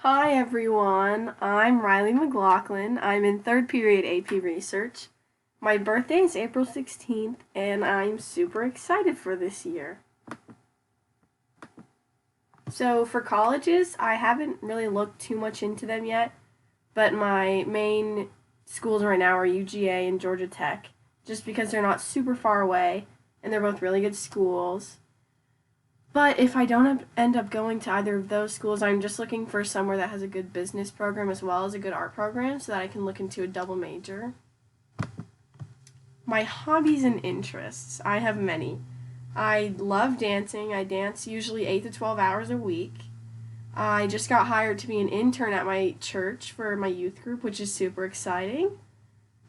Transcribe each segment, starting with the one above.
Hi everyone, I'm Riley McLaughlin. I'm in third period AP Research. My birthday is April 16th and I'm super excited for this year. So for colleges, I haven't really looked too much into them yet, but my main schools right now are UGA and Georgia Tech, just because they're not super far away and they're both really good schools. But if I don't end up going to either of those schools, I'm just looking for somewhere that has a good business program as well as a good art program so that I can look into a double major. My hobbies and interests, I have many. I love dancing. I dance usually 8 to 12 hours a week. I just got hired to be an intern at my church for my youth group, which is super exciting.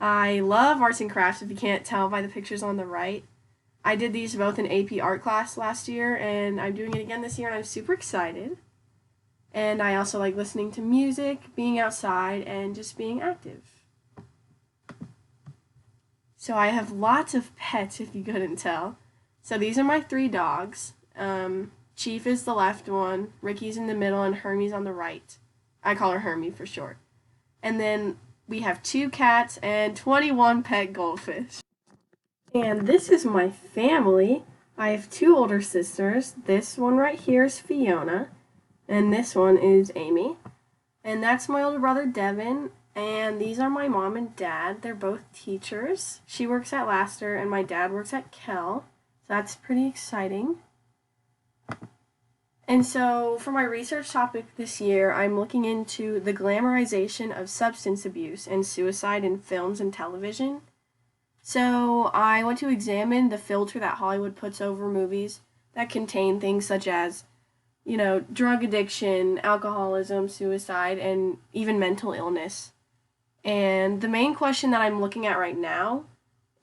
I love arts and crafts, if you can't tell by the pictures on the right. I did these both in AP art class last year, and I'm doing it again this year, and I'm super excited. And I also like listening to music, being outside, and just being active. So I have lots of pets, if you couldn't tell. So these are my three dogs. Chief is the left one, Ricky's in the middle, and Hermie's on the right. I call her Hermie for short. And then we have 2 cats and 21 pet goldfish. And this is my family. I have 2 older sisters. This one right here is Fiona, and this one is Amy. And that's my older brother Devin, and these are my mom and dad. They're both teachers. She works at Laster, and my dad works at Kell. So that's pretty exciting. And so for my research topic this year, I'm looking into the glamorization of substance abuse and suicide in films and television. So I want to examine the filter that Hollywood puts over movies that contain things such as, drug addiction, alcoholism, suicide, and even mental illness. And the main question that I'm looking at right now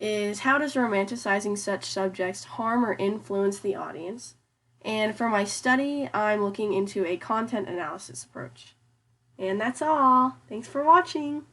is, how does romanticizing such subjects harm or influence the audience? And for my study, I'm looking into a content analysis approach. And that's all. Thanks for watching.